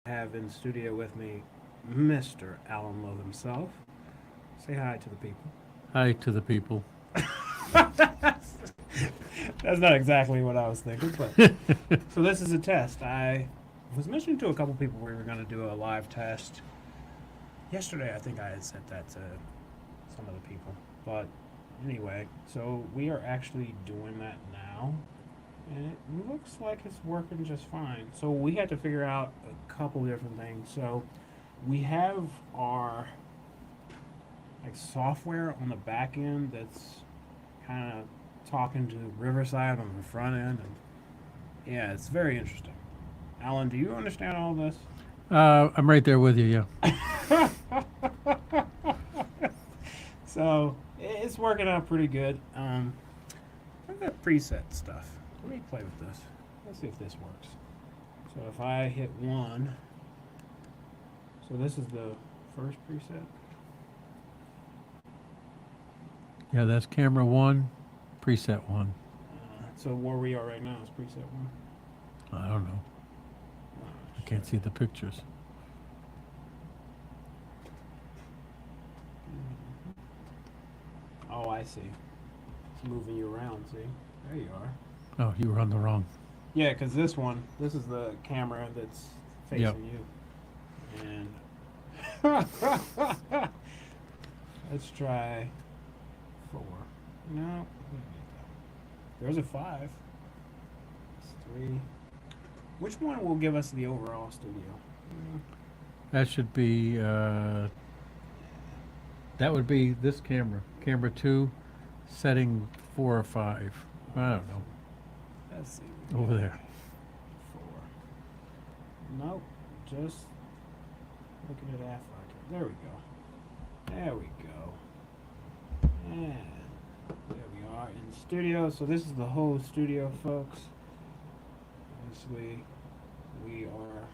have in studio with me Mr. Alan Lowe himself. Say hi to the people. Hi to the people. That's not exactly what I was thinking, but so this is a test. I was mentioning to a couple people we were going to do a live test yesterday. I think I had sent that to some of the people, but anyway, so we are actually doing that now, and it looks like it's working just fine. So we had to figure out a couple different things. So we have our like software on the back end that's kind of talking to Riverside on the front end, and yeah, it's very interesting. Alan, do you understand all this? I'm right there with you. So it's working out pretty good. I've got preset stuff. Let me play with this. Let's see if this works. So if I hit one, so this is the first preset. Yeah, that's camera one, preset one. So where we are right now is preset one. I don't know. I can't see the pictures. Oh, I see. It's moving you around. See, there you are. Oh, you were on the wrong. Yeah, because this is the camera that's facing Yep. you. And let's try 4. No, there's a 5. It's 3. Which one will give us the overall studio? That should be. That would be this camera. Camera 2, setting 4 or 5. I don't know. Let's see. Over there. 4. Nope. Just looking at half like there we go. There we go. And there we are in studio. So this is the whole studio, folks. Obviously, we are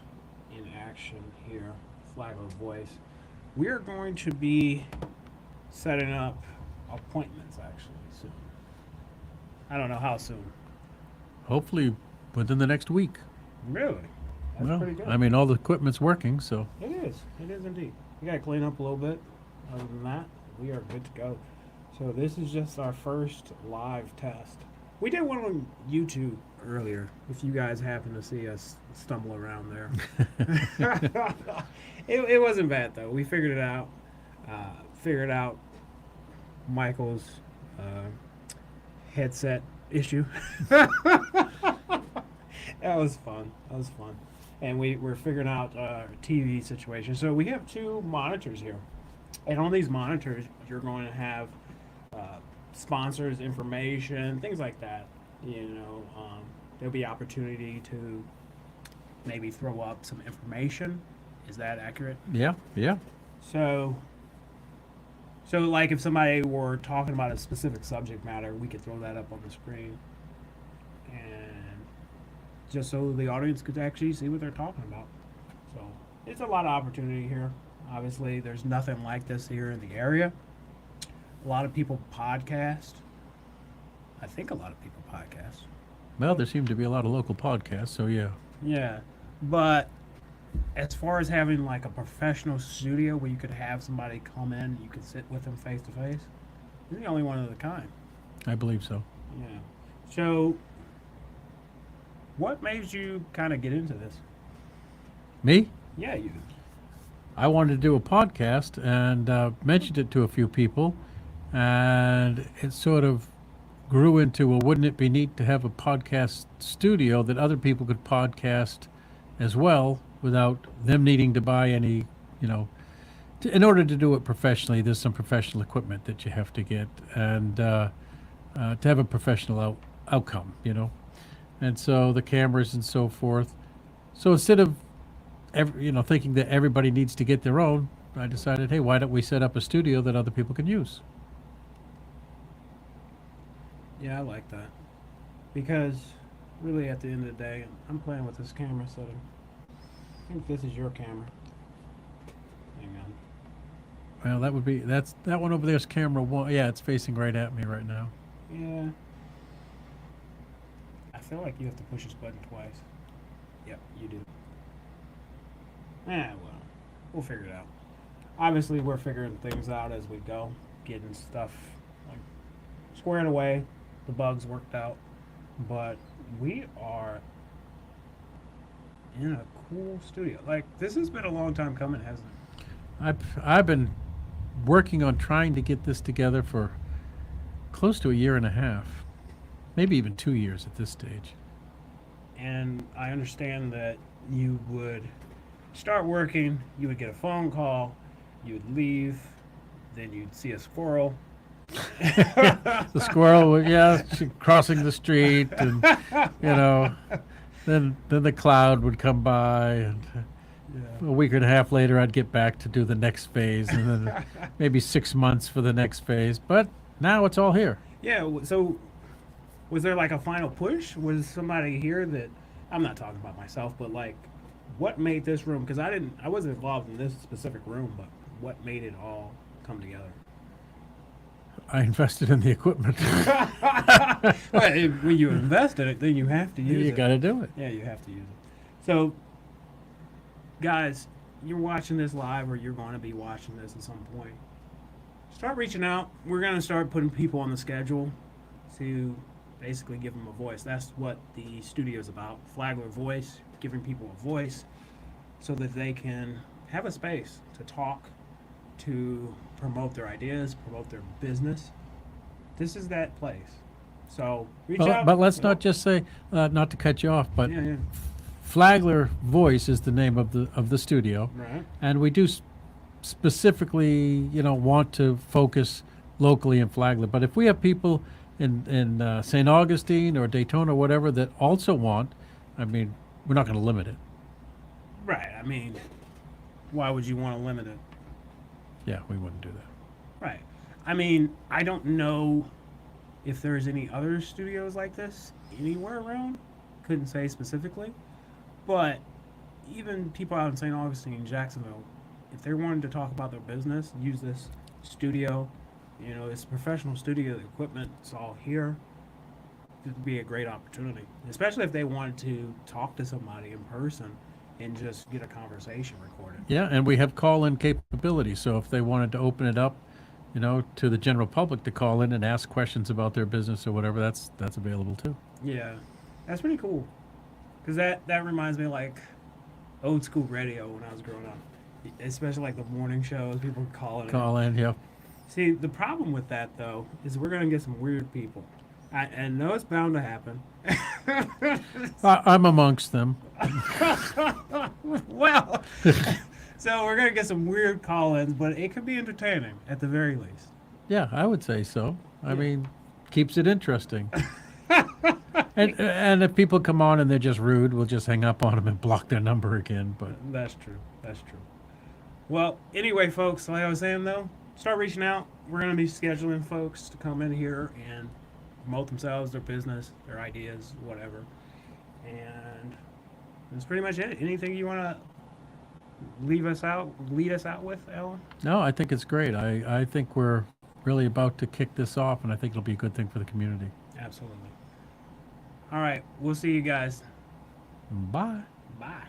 in action here. Flagler Voice. We're going to be setting up appointments actually soon. I don't know how soon. Hopefully within the next week. Really? That's Well, pretty good. I mean, all the equipment's working, so. It is. It is indeed. We got to clean up a little bit. Other than that, we are good to go. So this is just our first live test. We did one on YouTube earlier. If you guys happen to see us stumble around there, it wasn't bad though. We figured it out. Figured out Michael's headset issue. That was fun. That was fun. And we're figuring out TV situation. So we have 2 monitors here. And on these monitors, you're going to have sponsors, information, things like that. There'll be opportunity to maybe throw up some information. Is that accurate? Yeah, yeah. So like if somebody were talking about a specific subject matter, we could throw that up on the screen, and just so the audience could actually see what they're talking about. So it's a lot of opportunity here. Obviously, there's nothing like this here in the area. A lot of people podcast. I think a lot of people podcast. Well, there seem to be a lot of local podcasts, so yeah. Yeah, but as far as having like a professional studio where you could have somebody come in, you could sit with them face to face, you're the only one of the kind. I believe so. Yeah. So, what made you kind of get into this? Me? Yeah, you did. I wanted to do a podcast and mentioned it to a few people, and it sort of grew into, well, wouldn't it be neat to have a podcast studio that other people could podcast as well without them needing to buy any, in order to do it professionally, there's some professional equipment that you have to get, and to have a professional outcome, and so the cameras and so forth. So instead of thinking that everybody needs to get their own, I decided, hey, why don't we set up a studio that other people can use? Yeah, I like that. Because, really, at the end of the day, I'm playing with this camera setting. I think this is your camera. Hang on. Well, that one over there is camera 1. Yeah, it's facing right at me right now. Yeah. I feel like you have to push this button twice. Yep, you do. Well, we'll figure it out. Obviously, we're figuring things out as we go, getting stuff like squared away, the bugs worked out, but we are in a cool studio. Like, this has been a long time coming, hasn't it? I've been working on trying to get this together for close to a year and a half, maybe even 2 years at this stage. And I understand that you would start working, you would get a phone call, you would leave, then you'd see a squirrel. The squirrel, crossing the street, and then the cloud would come by, and Yeah. a week and a half later, I'd get back to do the next phase, and then maybe 6 months for the next phase. But now it's all here. Yeah, so was there like a final push? Was somebody here that, I'm not talking about myself, but like, what made this room? Because I wasn't involved in this specific room, but what made it all come together? I invested in the equipment. Well, when you invest in it, then you have to use it. You got to do it. Yeah, you have to use it. So, guys, you're watching this live, or you're going to be watching this at some point. Start reaching out. We're going to start putting people on the schedule to basically give them a voice. That's what the studio is about. FlaglerVoice, giving people a voice so that they can have a space to talk, to promote their ideas, promote their business. This is that place. So reach out. But let's not just say, not to cut you off, but Yeah. Flagler Voice is the name of the studio, Right. and we do specifically, want to focus locally in Flagler. But if we have people in St. Augustine or Daytona or whatever that also want, I mean, we're not going to limit it. Right. I mean, why would you want to limit it? Yeah, we wouldn't do that. Right. I mean, I don't know if there's any other studios like this anywhere around. Couldn't say specifically. But even people out in St. Augustine and Jacksonville, if they wanted to talk about their business, use this studio, it's a professional studio, the equipment's all here. It would be a great opportunity, especially if they wanted to talk to somebody in person and just get a conversation recorded. Yeah, and we have call-in capability. So if they wanted to open it up, to the general public to call in and ask questions about their business or whatever, that's available too. Yeah, that's pretty cool. Because that reminds me of like old school radio when I was growing up. Especially like the morning shows, people would call it. Call in, yeah. See, the problem with that though is we're going to get some weird people. I know it's bound to happen. I'm amongst them. Well, so we're going to get some weird call-ins, but it could be entertaining at the very least. Yeah, I would say so. I Yeah. mean, keeps it interesting. And if people come on and they're just rude, we'll just hang up on them and block their number again. But That's true. That's true. Well, anyway, folks, like I was saying though, start reaching out. We're going to be scheduling folks to come in here and promote themselves, their business, their ideas, whatever. And that's pretty much it. Anything you want to lead us out with, Ellen? no, I think it's great. I think we're really about to kick this off, and I think it'll be a good thing for the community. Absolutely. All right. We'll see you guys. Bye. Bye.